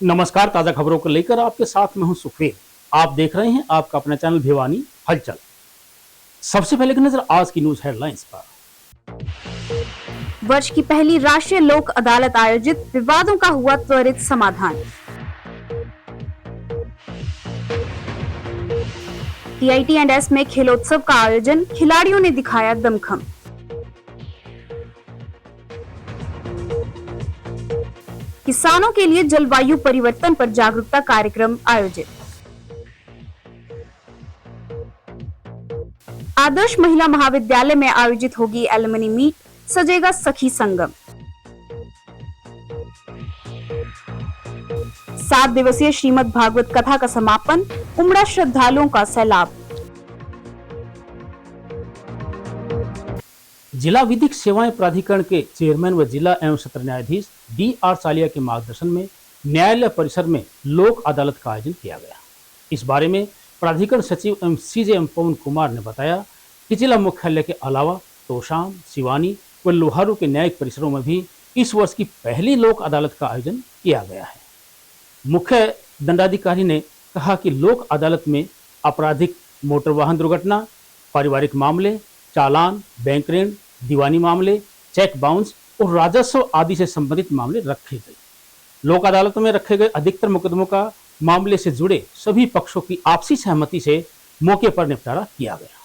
नमस्कार। ताजा खबरों को लेकर आपके साथ मैं हूं सुखवीर। आप देख रहे हैं आपका अपना चैनल भिवानी हलचल। सबसे पहले की नजर आज की न्यूज हेडलाइंस पर। वर्ष की पहली राष्ट्रीय लोक अदालत आयोजित, विवादों का हुआ त्वरित समाधान। TITS में खेलोत्सव का आयोजन, खिलाड़ियों ने दिखाया दमखम। किसानों के लिए जलवायु परिवर्तन पर जागरूकता कार्यक्रम आयोजित। आदर्श महिला महाविद्यालय में आयोजित होगी एलुमनी मीट, सजेगा सखी संगम। 7 दिवसीय श्रीमद् भागवत कथा का समापन, उमड़ा श्रद्धालुओं का सैलाब। जिला विधिक सेवाएं प्राधिकरण के चेयरमैन व जिला एवं सत्र न्यायाधीश DR सालिया के मार्गदर्शन में न्यायालय परिसर में लोक अदालत का आयोजन किया गया। इस बारे में प्राधिकरण सचिव एवं CJM पवन कुमार ने बताया कि जिला मुख्यालय के अलावा तोशाम, सिवानी व लोहारू के न्यायिक परिसरों में भी इस वर्ष की पहली लोक अदालत का आयोजन किया गया है। मुख्य दंडाधिकारी ने कहा कि लोक अदालत में आपराधिक मोटर वाहन दुर्घटना, पारिवारिक मामले, चालान, बैंक ऋण, दीवानी मामले, चेक बाउंस और राजस्व आदि से संबंधित मामले रखे गए। लोक अदालतों में रखे गए अधिकतर मुकदमों का मामले से जुड़े सभी पक्षों की आपसी सहमति से मौके पर निपटारा किया गया।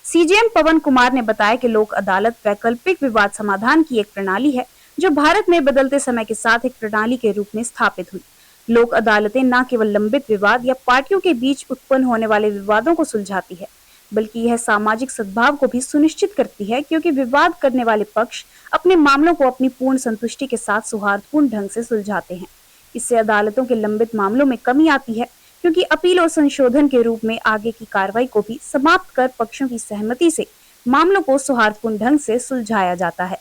CJM पवन कुमार ने बताया कि लोक अदालत वैकल्पिक विवाद समाधान की एक प्रणाली है जो भारत में बदलते समय के साथ एक प्रणाली के रूप में स्थापित हुई। लोक अदालतें न केवल लंबित विवाद या पार्टियों के बीच उत्पन्न होने वाले विवादों को सुलझाती है, बल्कि यह सामाजिक सद्भाव को भी सुनिश्चित करती है, क्योंकि विवाद करने वाले पक्ष अपने मामलों को अपनी पूर्ण संतुष्टि के साथ सौहार्दपूर्ण ढंग से सुलझाते हैं। इससे अदालतों के लंबित मामलों में कमी आती है, क्योंकि अपील और संशोधन के रूप में आगे की कार्रवाई को भी समाप्त कर पक्षों की सहमति से मामलों को सौहार्दपूर्ण ढंग से सुलझाया जाता है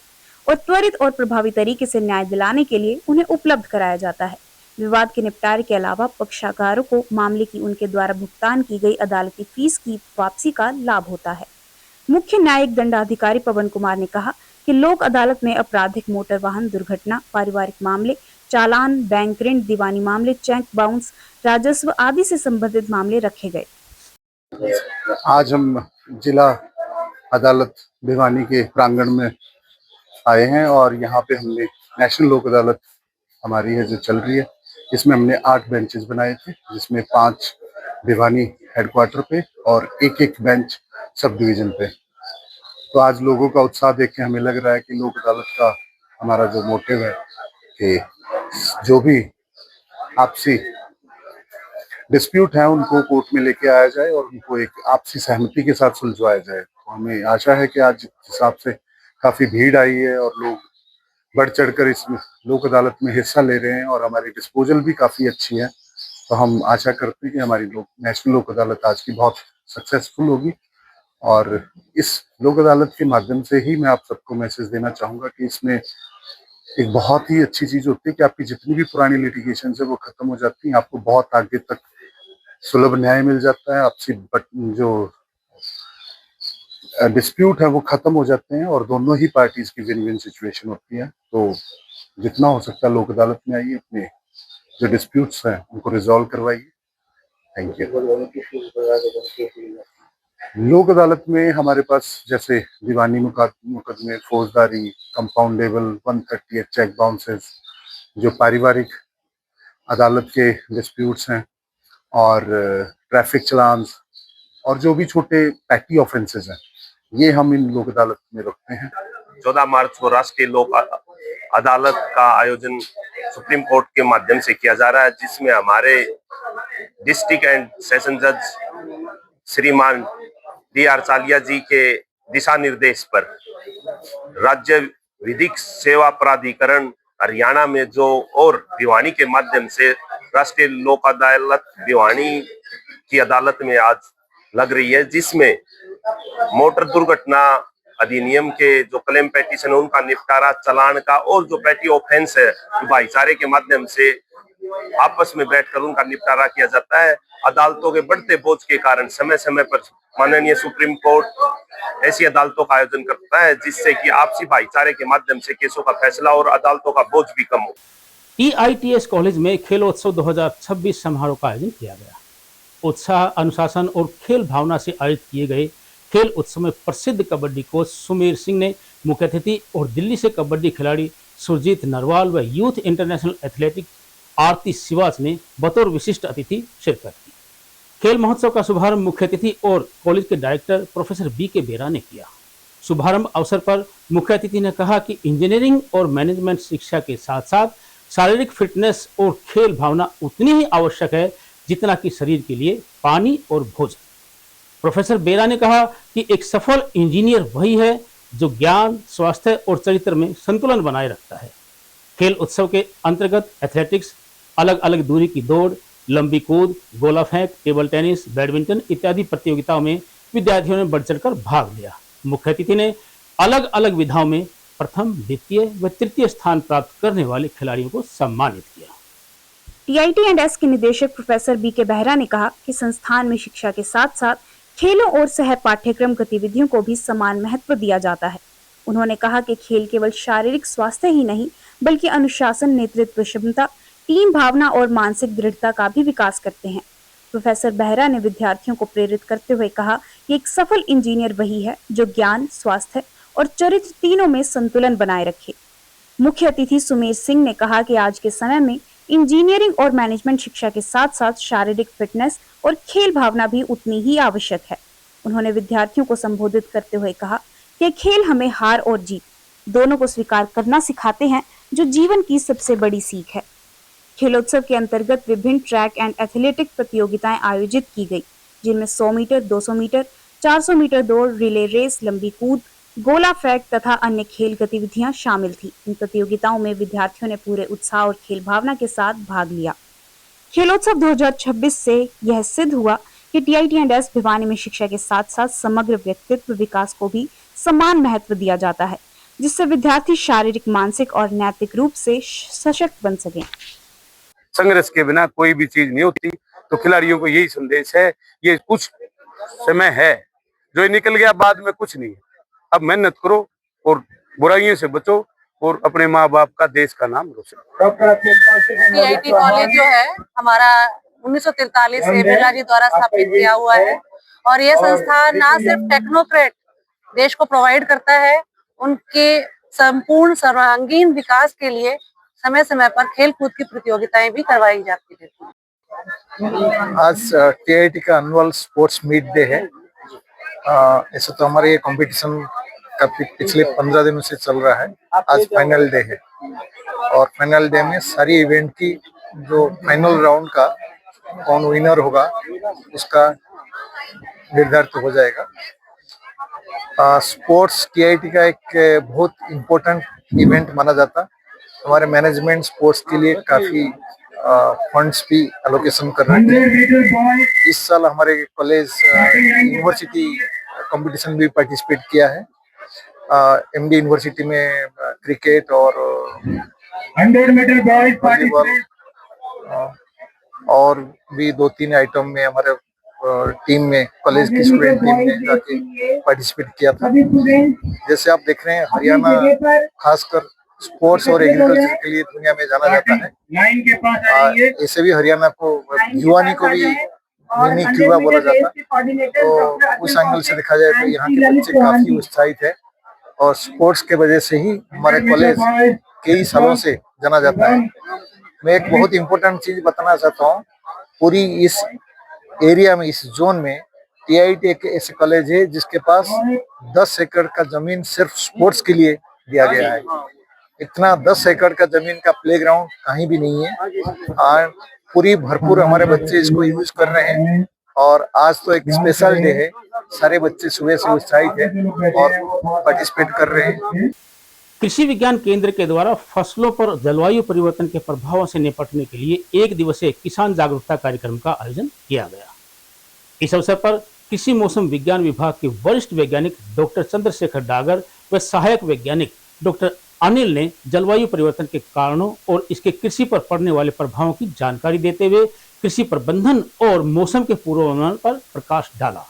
और त्वरित और प्रभावी तरीके से न्याय दिलाने के लिए उन्हें उपलब्ध कराया जाता है। विवाद के निपटारे के अलावा पक्षकारों को मामले की उनके द्वारा भुगतान की गई अदालती फीस की वापसी का लाभ होता है। मुख्य न्यायिक दंडाधिकारी पवन कुमार ने कहा कि लोक अदालत में आपराधिक मोटर वाहन दुर्घटना, पारिवारिक मामले, चालान, बैंक ऋण, दीवानी मामले, चेक बाउंस, राजस्व आदि से संबंधित मामले रखे गए। आज हम जिला अदालत भिवानी के प्रांगण में आए हैं और यहाँ पे हमने नेशनल लोक अदालत हमारी है जो चल रही है। इसमें हमने 8 बेंचेस बनाए थे, जिसमें 5 भिवानी हेडक्वार्टर पे और एक बेंच सब डिवीजन पे। तो आज लोगों का उत्साह देख के हमें लग रहा है कि लोक अदालत का हमारा जो मोटिव है कि जो भी आपसी डिस्प्यूट है उनको कोर्ट में लेके आया जाए और उनको एक आपसी सहमति के साथ सुलझवाया जाए। तो हमें आशा है कि आज हिसाब से काफी भीड़ आई है और लोग बढ़ चढ़कर इस लोक अदालत में हिस्सा ले रहे हैं और हमारी डिस्पोजल भी काफी अच्छी है। तो हम आशा करते हैं कि हमारी नेशनल लोक अदालत आज की बहुत सक्सेसफुल होगी और इस लोक अदालत के माध्यम से ही मैं आप सबको मैसेज देना चाहूंगा कि इसमें एक बहुत ही अच्छी चीज होती है कि आपकी जितनी भी पुरानी लिटिगेशन है वो खत्म हो जाती है, आपको बहुत आगे तक सुलभ न्याय मिल जाता है, आपसी जो डिस्प्यूट है वो खत्म हो जाते हैं और दोनों ही पार्टीज की विन विन सिचुएशन होती है। तो जितना हो सकता है लोक अदालत में आइए, अपने जो डिस्प्यूट्स हैं उनको रिजॉल्व करवाइए। Thank you. लोक अदालत में हमारे पास जैसे दीवानी मुकदमे, फौजदारी, कंपाउंडेबल, 138 चेक बाउंसेस, जो पारिवारिक अदालत के डिस्प्यूट्स हैं और ट्रैफिक चलान्स और जो भी छोटे पैटी ऑफेंसेस हैं, ये हम इन लोक अदालत में रखते हैं। 14 मार्च को राष्ट्रीय लोक अदालत का आयोजन सुप्रीम कोर्ट के माध्यम से किया जा रहा है, जिसमें हमारे डिस्ट्रिक्ट एंड सेशन जज श्रीमान DR सालिया जी के दिशा निर्देश पर राज्य विधिक सेवा प्राधिकरण हरियाणा में जो और भिवानी के माध्यम से राष्ट्रीय लोक अदालत भिवानी की अदालत में आज लग रही है, जिसमें मोटर दुर्घटना अधिनियम के जो क्लेम पेटिशन है उनका निपटारा, चालान का और जो पेटी ऑफेंस है भाईचारे के माध्यम से आपस में बैठकर उनका निपटारा किया जाता है। अदालतों के बढ़ते बोझ के कारण समय समय पर माननीय सुप्रीम कोर्ट ऐसी अदालतों का आयोजन करता है, जिससे कि आपसी भाईचारे के माध्यम से केसों का फैसला और अदालतों का बोझ भी कम हो। TITS कॉलेज में खेलोत्सव 2026 समारोह का आयोजन किया गया। उत्साह, अनुशासन और खेल भावना से आयोजित किए गए खेल उत्सव में प्रसिद्ध कबड्डी कोच सुमेर सिंह ने मुख्य अतिथि और दिल्ली से कबड्डी खिलाड़ी सुरजीत नरवाल व यूथ इंटरनेशनल एथलेटिक आरती सिवाच ने बतौर विशिष्ट अतिथि शिरकत की। खेल महोत्सव का शुभारंभ मुख्य अतिथि और कॉलेज के डायरेक्टर प्रोफेसर BK बेरा ने किया। शुभारंभ अवसर पर मुख्य अतिथि ने कहा कि इंजीनियरिंग और मैनेजमेंट शिक्षा के साथ साथ शारीरिक फिटनेस और खेल भावना उतनी ही आवश्यक है जितना कि शरीर के लिए पानी और भोजन। प्रोफेसर बेरा ने कहा कि एक सफल इंजीनियर वही है जो ज्ञान, स्वास्थ्य और चरित्र में संतुलन बनाए रखता है। खेल उत्सव के अंतर्गत एथलेटिक्स, अलग अलग दूरी की दौड़, लंबी कूद, गोला फेंक, टेबल टेनिस, बैडमिंटन इत्यादि प्रतियोगिताओं में विद्यार्थियों ने बढ़ चढ़कर भाग लिया। मुख्य अतिथि ने अलग अलग विधाओं में प्रथम, द्वितीय व तृतीय स्थान प्राप्त करने वाले खिलाड़ियों को सम्मानित किया। TITS के निदेशक प्रोफेसर BK बेहरा ने कहा कि संस्थान में शिक्षा के साथ साथ खेलों और सह पाठ्यक्रम गतिविधियों को भी समान महत्व दिया जाता है। उन्होंने कहा कि खेल केवल शारीरिक स्वास्थ्य ही नहीं बल्कि अनुशासन, नेतृत्व क्षमता, टीम भावना और मानसिक दृढ़ता का भी विकास करते हैं। प्रोफेसर बेहरा ने विद्यार्थियों को प्रेरित करते हुए कहा कि एक सफल इंजीनियर वही है जो ज्ञान, स्वास्थ्य और चरित्र तीनों में संतुलन बनाए रखे। मुख्य अतिथि सुमेर सिंह ने कहा कि आज के समय में इंजीनियरिंग और मैनेजमेंट शिक्षा के साथ साथ शारीरिक फिटनेस और खेल भावना भी उतनी ही आवश्यक है। उन्होंने विद्यार्थियों को संबोधित करते हुए कहा कि खेल हमें हार और जीत दोनों को स्वीकार करना सिखाते हैं, जो जीवन की सबसे बड़ी सीख है। खेलोत्सव के अंतर्गत विभिन्न ट्रैक एंड एथलेटिक प्रतियोगिताएं आयोजित की गई, जिनमें 100 मीटर, 200 मीटर, 400 मीटर दौड़, रिले रेस, लंबी कूद, गोला फेंक तथा अन्य खेल गतिविधियां शामिल थी। इन प्रतियोगिताओं में विद्यार्थियों ने पूरे उत्साह और खेल भावना के साथ भाग लिया। खेलोत्सव 2026 से यह सिद्ध हुआ कि TITS भिवानी में शिक्षा के साथ साथ समग्र व्यक्तित्व विकास को भी समान महत्व दिया जाता है, जिससे विद्यार्थी शारीरिक, मानसिक और नैतिक रूप से सशक्त बन सके। संघर्ष के बिना कोई भी चीज नहीं होती, तो खिलाड़ियों को यही संदेश है, ये कुछ समय है जो निकल गया, बाद में कुछ नहीं है। अब मेहनत करो और बुराइयों से बचो और अपने माँ बाप का, देश का नाम रोशन करो। TIT कॉलेज जो है हमारा 1943 से बिरला जी द्वारा स्थापित किया हुआ है और ये संस्था ना सिर्फ टेक्नोक्रेट देश को प्रोवाइड करता है, उनके संपूर्ण सर्वांगीण विकास के लिए समय समय पर खेल कूद की प्रतियोगिताएं भी करवाई जाती है। आज TIT का एनुअल स्पोर्ट्स मीट डे है। ऐसे तो हमारे ये कंपटीशन का पिछले 15 दिनों से चल रहा है। आज फाइनल डे है और फाइनल डे में सारी इवेंट की जो फाइनल राउंड का कौन विनर होगा उसका निर्धारित हो जाएगा। स्पोर्ट्स TIT का एक बहुत इम्पोर्टेंट इवेंट माना जाता। हमारे मैनेजमेंट स्पोर्ट्स के लिए काफी फंड्स भी एलोकेशन कर रहे हैं। इस साल हमारे कॉलेज यूनिवर्सिटी कंपटीशन भी पार्टिसिपेट किया है। MD यूनिवर्सिटी में क्रिकेट और 100 मीटर बॉयज वॉलीबॉल और भी 2-3 आइटम में हमारे टीम में, कॉलेज की स्टूडेंट टीम ने जाके पार्टिसिपेट किया था। जैसे आप देख रहे हैं, हरियाणा खासकर स्पोर्ट्स और एग्रीकल्चर के लिए दुनिया में जाना जाता है। ऐसे भी हरियाणा को, भिवानी को भी मिनी क्यूबा बोला जाता है। तो उस एंगल से देखा जाए तो यहाँ के बच्चे काफी उत्साहित है और स्पोर्ट्स के वजह से ही हमारे कॉलेज कई सालों से जाना जाता है। मैं एक बहुत इम्पोर्टेंट चीज बताना चाहता हूँ, पूरी इस एरिया में, इस जोन में TIT एक ऐसे कॉलेज है जिसके पास 10 एकड़ का जमीन सिर्फ स्पोर्ट्स के लिए दिया गया है। इतना 10 एकड़ का जमीन का प्लेग्राउंड कहीं भी नहीं है और पूरी भरपूर हमारे बच्चे इसको यूज कर रहे हैं। और आज तो एक स्पेशल डे है, सारे बच्चे सुबह से उत्साहित हैं और पार्टिसिपेट कर रहे हैं। कृषि विज्ञान केंद्र के द्वारा फसलों पर जलवायु परिवर्तन के प्रभावों से निपटने के लिए 1 दिवसीय किसान जागरूकता कार्यक्रम का आयोजन किया गया। इस अवसर पर कृषि मौसम विज्ञान विभाग के वरिष्ठ वैज्ञानिक डॉक्टर चंद्रशेखर डागर व सहायक वैज्ञानिक डॉक्टर अनिल ने जलवायु परिवर्तन के कारणों और इसके कृषि पर पड़ने वाले प्रभावों की जानकारी देते हुए कृषि प्रबंधन और मौसम के पूर्वानुमान पर प्रकाश डाला।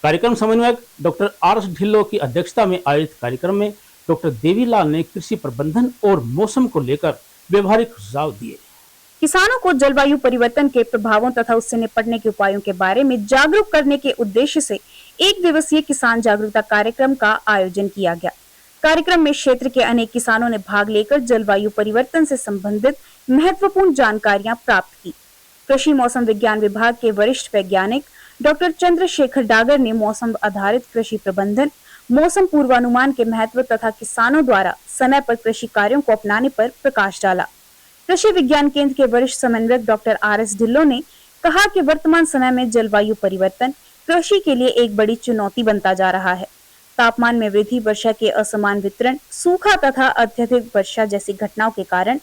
कार्यक्रम समन्वयक डॉक्टर RS ढिल्लो की अध्यक्षता में आयोजित कार्यक्रम में डॉक्टर देवीलाल ने कृषि प्रबंधन और मौसम को लेकर व्यवहारिक सुझाव दिए। किसानों को जलवायु परिवर्तन के प्रभावों तथा उससे निपटने के उपायों के बारे में जागरूक करने के उद्देश्य से 1 दिवसीय किसान जागरूकता कार्यक्रम का आयोजन किया गया। कार्यक्रम में क्षेत्र के अनेक किसानों ने भाग लेकर जलवायु परिवर्तन से संबंधित महत्वपूर्ण जानकारियां प्राप्त की। कृषि मौसम विज्ञान विभाग के वरिष्ठ वैज्ञानिक डॉक्टर चंद्रशेखर डागर ने मौसम आधारित कृषि प्रबंधन, मौसम पूर्वानुमान के महत्व तथा किसानों द्वारा समय पर कृषि कार्यों को अपनाने पर प्रकाश डाला। कृषि विज्ञान केंद्र के वरिष्ठ समन्वयक डॉक्टर RS ढिल्लों ने कहा कि वर्तमान समय में जलवायु परिवर्तन कृषि के लिए एक बड़ी चुनौती बनता जा रहा है। तापमान में वृद्धि, वर्षा के असमान वितरण, सूखा तथा अत्यधिक वर्षा जैसी घटनाओं के कारण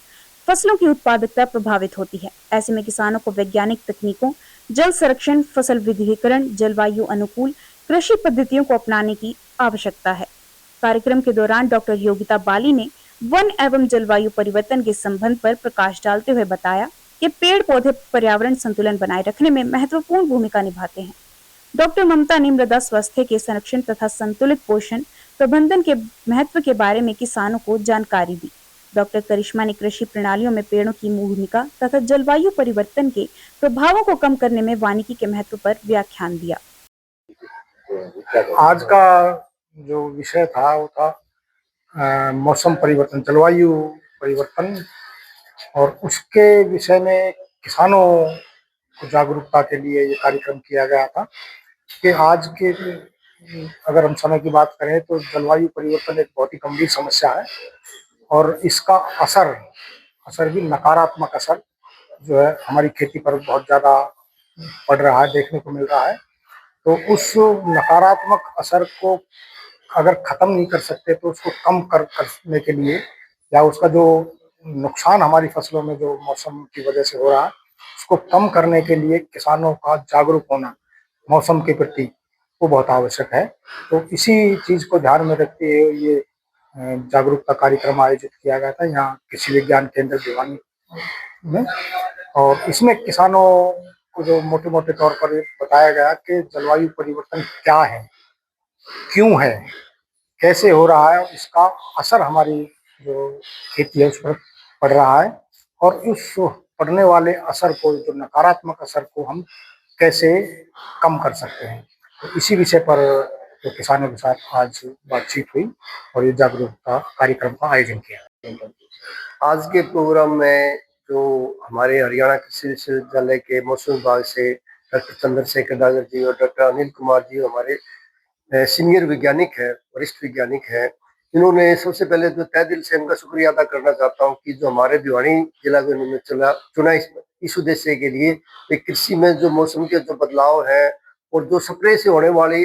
फसलों की उत्पादकता प्रभावित होती है। ऐसे में किसानों को वैज्ञानिक तकनीकों, जल संरक्षण, फसल विविधीकरण, जलवायु अनुकूल कृषि पद्धतियों को अपनाने की आवश्यकता है। कार्यक्रम के दौरान डॉक्टर योगिता बाली ने वन एवं जलवायु परिवर्तन के संबंध पर प्रकाश डालते हुए बताया कि पेड़ पौधे पर्यावरण संतुलन बनाए रखने में महत्वपूर्ण भूमिका निभाते हैं। डॉक्टर ममता ने मृदा स्वास्थ्य के संरक्षण तथा संतुलित पोषण प्रबंधन के महत्व के बारे में किसानों को जानकारी दी। डॉक्टर करिश्मा ने कृषि प्रणालियों में पेड़ों की भूमिका तथा जलवायु परिवर्तन के प्रभावों को कम करने में वानिकी के महत्व पर व्याख्यान दिया। आज का जो विषय था वो था मौसम परिवर्तन, जलवायु परिवर्तन, और उसके विषय में किसानों को जागरूकता के लिए ये कार्यक्रम किया गया था कि आज के अगर हम समय की बात करें तो जलवायु परिवर्तन एक बहुत ही गंभीर समस्या है और इसका असर भी नकारात्मक असर जो है हमारी खेती पर बहुत ज़्यादा पड़ रहा है, देखने को मिल रहा है। तो उस नकारात्मक असर को अगर ख़त्म नहीं कर सकते तो उसको कम करने के लिए या उसका जो नुकसान हमारी फसलों में जो मौसम की वजह से हो रहा है उसको कम करने के लिए किसानों का जागरूक होना मौसम के प्रति वो बहुत आवश्यक है। तो इसी चीज़ को ध्यान में रखते हुए ये जागरूकता कार्यक्रम आयोजित किया गया था यहाँ कृषि विज्ञान केंद्र भिवानी में, और इसमें किसानों को जो मोटे मोटे तौर पर बताया गया कि जलवायु परिवर्तन क्या है, क्यों है, कैसे हो रहा है, इसका असर हमारी जो खेती है उस पर पड़ रहा है और उस पड़ने वाले असर को, जो नकारात्मक असर को हम कैसे कम कर सकते हैं। तो इसी विषय पर जो किसानों के साथ आज बातचीत हुई और ये जागरूकता कार्यक्रम का आयोजन किया। आज के प्रोग्राम में जो हमारे हरियाणा कृषि विश्वविद्यालय के मौसम विभाग से डॉक्टर चंद्रशेखर डागर जी और डॉक्टर अनिल कुमार जी हमारे सीनियर वैज्ञानिक है, वरिष्ठ वैज्ञानिक है, इन्होंने सबसे पहले तो तहे दिल से उनका शुक्रिया अदा करना चाहता हूँ कि जो हमारे भिवानी जिला को इन्होंने चुना इस उद्देश्य के लिए कृषि में जो मौसम के जो बदलाव है और जो स्प्रे से होने वाली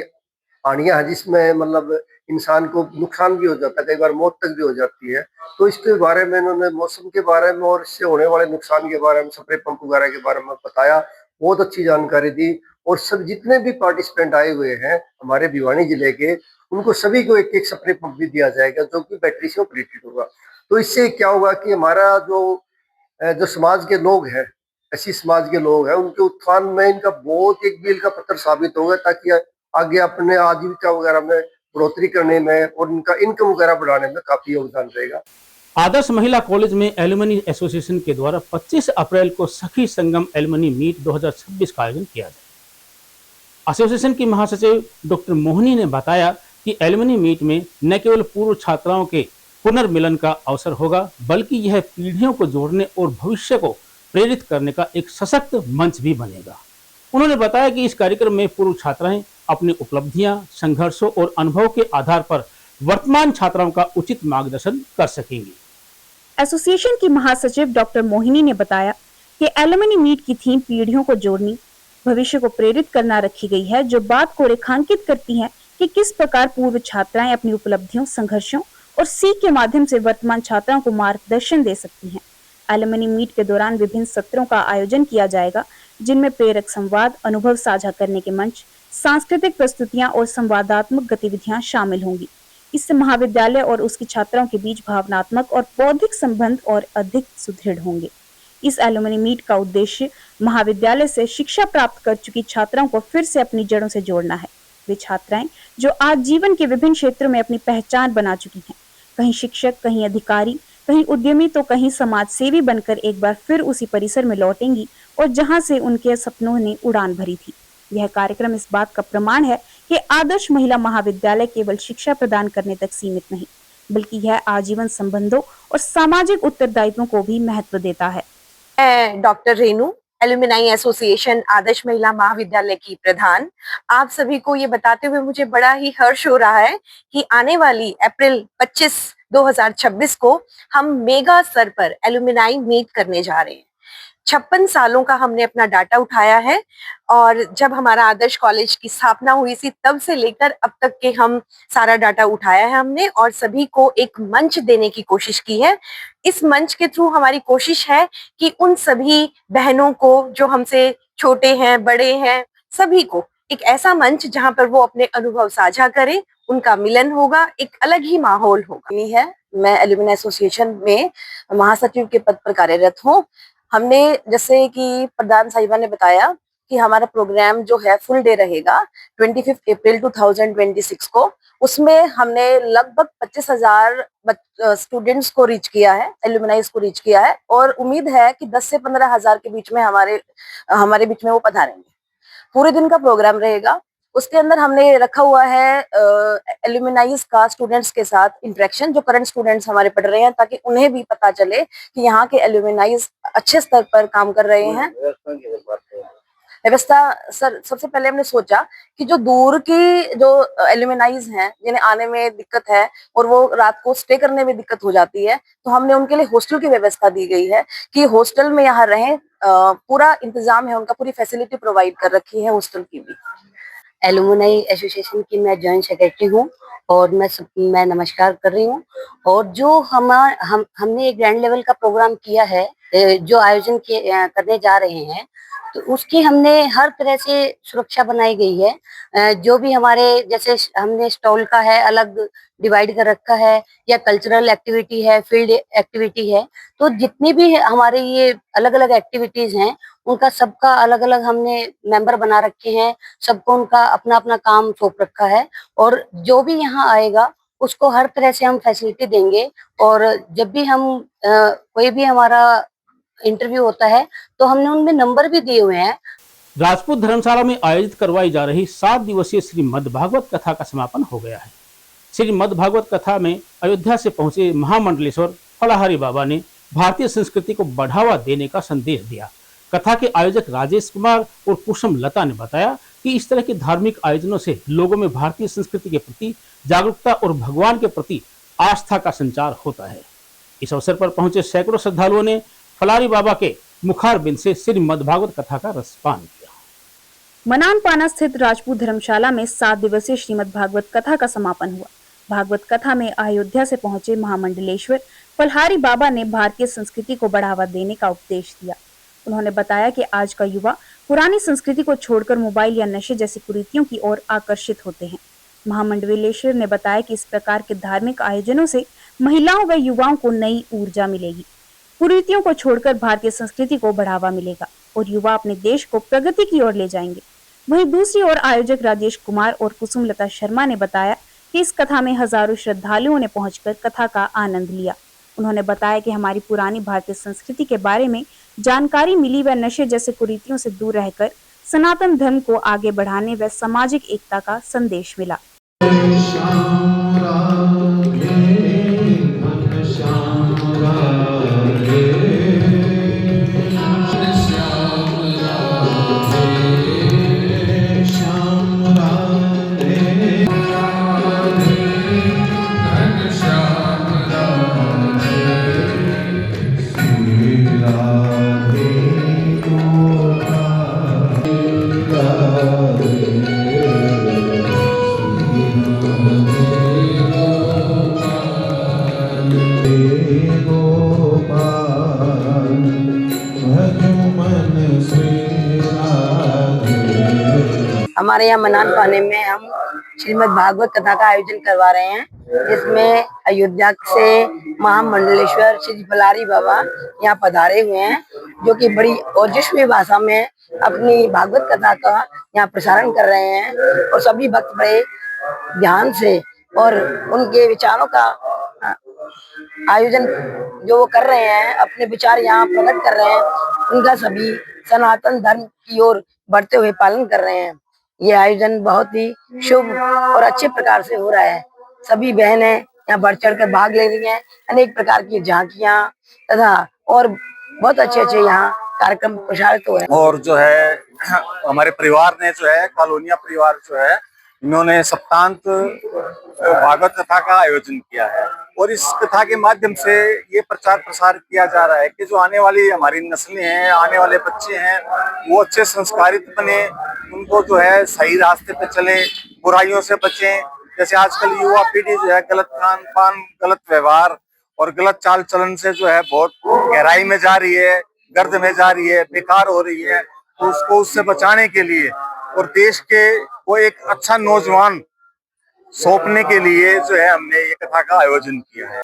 हानियां हैं जिसमें मतलब इंसान को नुकसान भी हो जाता है, कई बार मौत तक भी हो जाती है, तो इसके बारे में इन्होंने मौसम के बारे में और इससे होने वाले नुकसान के बारे में, स्प्रे पंप वगैरह के बारे में बताया, बहुत अच्छी जानकारी दी। और सब जितने भी पार्टिसिपेंट आए हुए हैं हमारे भिवानी जिले के, उनको सभी को एक एक स्प्रे पंप भी दिया जाएगा जो कि बैटरी से ऑपरेटेड होगा। तो इससे क्या होगा कि हमारा जो समाज के लोग हैं, ऐसी समाज के लोग हैं, उनके उत्थान में इनका बहुत एक मील का पत्थर साबित होगा, ताकि आगे अपने आजीविका वगैरह में बढ़ोतरी करने में और उनका इनकम वगैरह बढ़ाने में काफी योगदान रहेगा। आदर्श महिला कॉलेज में एलुमनी एसोसिएशन के द्वारा 25 अप्रैल को सखी संगम एलुमनी मीट 2026 का आयोजन किया जाए। एसोसिएशन की महासचिव डॉक्टर मोहिनी ने बताया कि एलुमनी मीट में न केवल पूर्व छात्राओं के पुनर्मिलन का अवसर होगा, बल्कि यह पीढ़ियों को जोड़ने और भविष्य को प्रेरित करने का एक सशक्त मंच भी बनेगा। उन्होंने बताया कि इस कार्यक्रम में पूर्व छात्राएं अपनी उपलब्धियां, संघर्षों और अनुभव के आधार पर वर्तमान छात्राओं का उचित मार्गदर्शन कर सकेंगी। एसोसिएशन की महासचिव डॉक्टर मोहिनी ने बताया कि एलुमनी मीट की थीम पीढ़ियों को जोड़नी, भविष्य को प्रेरित करना रखी गई है, जो बात को रेखांकित करती है कि किस प्रकार पूर्व छात्राएं अपनी उपलब्धियों, संघर्षों और सीख के माध्यम से वर्तमान छात्राओं को मार्गदर्शन दे सकती हैं। एलुमनी मीट के दौरान विभिन्न सत्रों का आयोजन किया जाएगा, जिनमें प्रेरक संवाद, अनुभव साझा करने के मंच, सांस्कृतिक प्रस्तुतियां और संवादात्मक गतिविधियां शामिल होंगी। इससे महाविद्यालय और उसकी छात्राओं के बीच भावनात्मक और बौद्धिक संबंध और अधिक सुदृढ़ होंगे। इस एलुमनी मीट का उद्देश्य महाविद्यालय से शिक्षा प्राप्त कर चुकी छात्राओं को फिर से अपनी जड़ों से जोड़ना है। वे छात्राएं जो आज जीवन के विभिन्न क्षेत्रों में अपनी पहचान बना चुकी हैं, कहीं शिक्षक, कहीं अधिकारी, कहीं उद्यमी तो कहीं समाज सेवी बनकर एक बार फिर उसी परिसर में लौटेंगी और जहां से उनके सपनों ने उड़ान भरी थी। यह कार्यक्रम इस बात का प्रमाण है कि आदर्श महिला महाविद्यालय केवल शिक्षा प्रदान करने तक सीमित नहीं, बल्कि यह आजीवन संबंधों और सामाजिक उत्तरदायित्वों को भी महत्व देता है। मैं डॉक्टर रेनू, एल्यूमिनाई एसोसिएशन आदर्श महिला महाविद्यालय की प्रधान। आप सभी को ये बताते हुए मुझे बड़ा ही हर्ष हो रहा है कि आने वाली अप्रैल 25, 2026 को हम मेगा स्तर पर एल्यूमिनाई मीट करने जा रहे हैं। 56 सालों का हमने अपना डाटा उठाया है और जब हमारा आदर्श कॉलेज की स्थापना हुई थी तब से लेकर अब तक के हम सारा डाटा उठाया है हमने और सभी को एक मंच देने की कोशिश की है। इस मंच के थ्रू हमारी कोशिश है कि उन सभी बहनों को जो हमसे छोटे हैं, बड़े हैं, सभी को एक ऐसा मंच जहां पर वो अपने अनुभव साझा करें, उनका मिलन होगा, एक अलग ही माहौल होगा। है मैं एल्यूमिनाई एसोसिएशन में महासचिव के पद पर कार्यरत हूँ। हमने जैसे कि प्रधान साहिबा ने बताया कि हमारा प्रोग्राम जो है फुल डे रहेगा 25 अप्रैल 2026 को। उसमें हमने लगभग 25,000 स्टूडेंट्स को रीच किया है, एल्यूमिनाइज को रीच किया है और उम्मीद है कि 10 से 15,000 के बीच में हमारे बीच में वो पधारेंगे। पूरे दिन का प्रोग्राम रहेगा। उसके अंदर हमने रखा हुआ है एल्यूमिनाइज का स्टूडेंट्स के साथ इंटरेक्शन, जो करंट स्टूडेंट्स हमारे पढ़ रहे हैं, ताकि उन्हें भी पता चले कि यहाँ के एल्यूमिनाइज अच्छे स्तर पर काम कर रहे हैं। व्यवस्था सर, सबसे पहले हमने सोचा कि जो दूर की जो एल्यूमिनाइज हैं जिन्हें आने में दिक्कत है और वो रात को स्टे करने में दिक्कत हो जाती है, तो हमने उनके लिए हॉस्टल की व्यवस्था दी गई है कि हॉस्टल में यहाँ रहें। पूरा इंतजाम है उनका, पूरी फैसिलिटी प्रोवाइड कर रखी है हॉस्टल की भी। एल्यूमिनाई एसोसिएशन की मैं जॉइंट सेक्रेटरी हूँ और मैं नमस्कार कर रही हूँ। और जो हमने एक ग्रैंड लेवल का प्रोग्राम किया है, जो आयोजन करने जा रहे हैं, तो उसकी हमने हर तरह से सुरक्षा बनाई गई है। जो भी हमारे जैसे हमने स्टॉल का है अलग डिवाइड कर रखा है, या कल्चरल एक्टिविटी है, फील्ड एक्टिविटी है, तो जितनी भी हमारे ये अलग अलग एक्टिविटीज हैं उनका सबका अलग अलग हमने मेंबर बना रखे हैं। सबको उनका अपना अपना काम सौंप रखा है और जो भी यहाँ आएगा उसको हर तरह से हम फैसिलिटी देंगे। और जब भी हम कोई भी हमारा इंटरव्यू होता है तो हमने उनमें नंबर भी दिए हुए हैं। राजपूत धर्मशाला में आयोजित करवाई जा रही 7 दिवसीय श्रीमद् भागवत कथा का समापन हो गया है। श्रीमद् भागवत कथा में अयोध्या से पहुंचे महामंडलेश्वर फलाहारी बाबा ने भारतीय संस्कृति को बढ़ावा देने का संदेश दिया। कथा के आयोजक राजेश कुमार और कुसुम लता ने बताया कि इस तरह के धार्मिक आयोजनों से लोगों में भारतीय संस्कृति के प्रति जागरूकता और भगवान के प्रति आस्था का संचार होता है। इस अवसर पर पहुंचे सैकड़ों श्रद्धालुओं ने फलारी बाबा के मुखारबिंद से श्रीमद् भागवत कथा का रसपान किया। मनानपाना स्थित राजपूत धर्मशाला में 7 दिवसीय श्रीमद् भागवत कथा का समापन हुआ। भागवत कथा में अयोध्या से पहुंचे महामंडलेश्वर फलाहारी बाबा ने भारतीय संस्कृति को बढ़ावा देने का उपदेश दिया। उन्होंने बताया कि आज का युवा पुरानी संस्कृति को छोड़कर मोबाइल या नशे जैसी कुरीतियों की ओर आकर्षित होते हैं। महामंडलेश्वर ने बताया कि इस प्रकार के धार्मिक आयोजनों से महिलाओं व युवाओं को नई ऊर्जा मिलेगी, कुरीतियों को छोड़कर भारतीय संस्कृति को बढ़ावा मिलेगा और युवा अपने देश को प्रगति की ओर ले जाएंगे। वहीं दूसरी ओर आयोजक राजेश कुमार और कुसुम लता शर्मा ने बताया कि इस कथा में हजारों श्रद्धालुओं ने पहुंचकर कथा का आनंद लिया। उन्होंने बताया कि हमारी पुरानी भारतीय संस्कृति के बारे में जानकारी मिली व नशे जैसे कुरीतियों से दूर रहकर सनातन धर्म को आगे बढ़ाने व सामाजिक एकता का संदेश मिला। हमारे यहाँ मनानपाने में हम श्रीमद् भागवत कथा का आयोजन करवा रहे हैं, जिसमें अयोध्या से महामंडलेश्वर श्री फलाहारी बाबा यहाँ पधारे हुए हैं, जो कि बड़ी ओजस्वी भाषा में अपनी भागवत कथा का यहाँ प्रसारण कर रहे हैं और सभी भक्त बड़े ध्यान से और उनके विचारों का आयोजन जो वो कर रहे हैं, अपने विचार यहाँ प्रकट कर रहे हैं, उनका सभी सनातन धर्म की ओर बढ़ते हुए पालन कर रहे हैं। ये आयोजन बहुत ही शुभ और अच्छे प्रकार से हो रहा है। सभी बहनें यहाँ बढ़ चढ़ कर भाग ले रही हैं। अनेक प्रकार की झांकियां तथा और बहुत अच्छे अच्छे यहाँ कार्यक्रम प्रसारित हो रहे हैं। और जो है हमारे परिवार ने जो है कॉलोनिया परिवार जो है इन्होंने सप्तांत भागवत कथा का आयोजन किया है और इस कथा के माध्यम से ये प्रचार प्रसार किया जा रहा है कि जो आने वाली हमारी नस्लें हैं, आने वाले बच्चे हैं, वो अच्छे संस्कारित बने, उनको जो है सही रास्ते पे चले, बुराइयों से बचें। जैसे आजकल युवा पीढ़ी जो है गलत खान पान, गलत व्यवहार और गलत चाल चलन से जो है बहुत गहराई में जा रही है, गर्द में जा रही है, बेकार हो रही है। तो उसको उससे बचाने के लिए और देश के को एक अच्छा नौजवान सौंपने के लिए जो है हमने ये कथा का आयोजन किया है।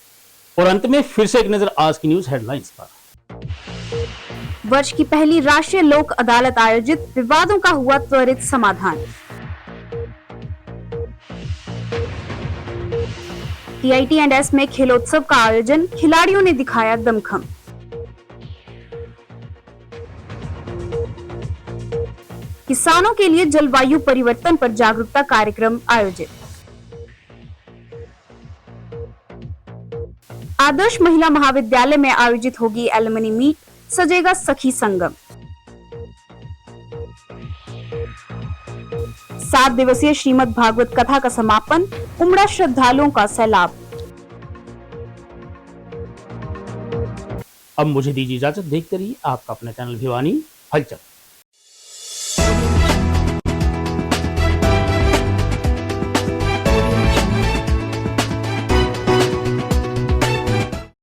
और अंत में फिर से एक नजर आज की न्यूज हेडलाइंस पर। वर्ष की पहली राष्ट्रीय लोक अदालत आयोजित, विवादों का हुआ त्वरित समाधान। TIT&S में खेलोत्सव का आयोजन, खिलाड़ियों ने दिखाया दमखम। किसानों के लिए जलवायु परिवर्तन पर जागरूकता कार्यक्रम आयोजित। आदर्श महिला महाविद्यालय में आयोजित होगी एलुमनी मीट, सजेगा सखी संगम। 7 दिवसीय श्रीमद् भागवत कथा का समापन, उमड़ा श्रद्धालुओं का सैलाब। अब मुझे दीजिए इजाजत, देखते रहिए आपका अपना चैनल भिवानी हलचल।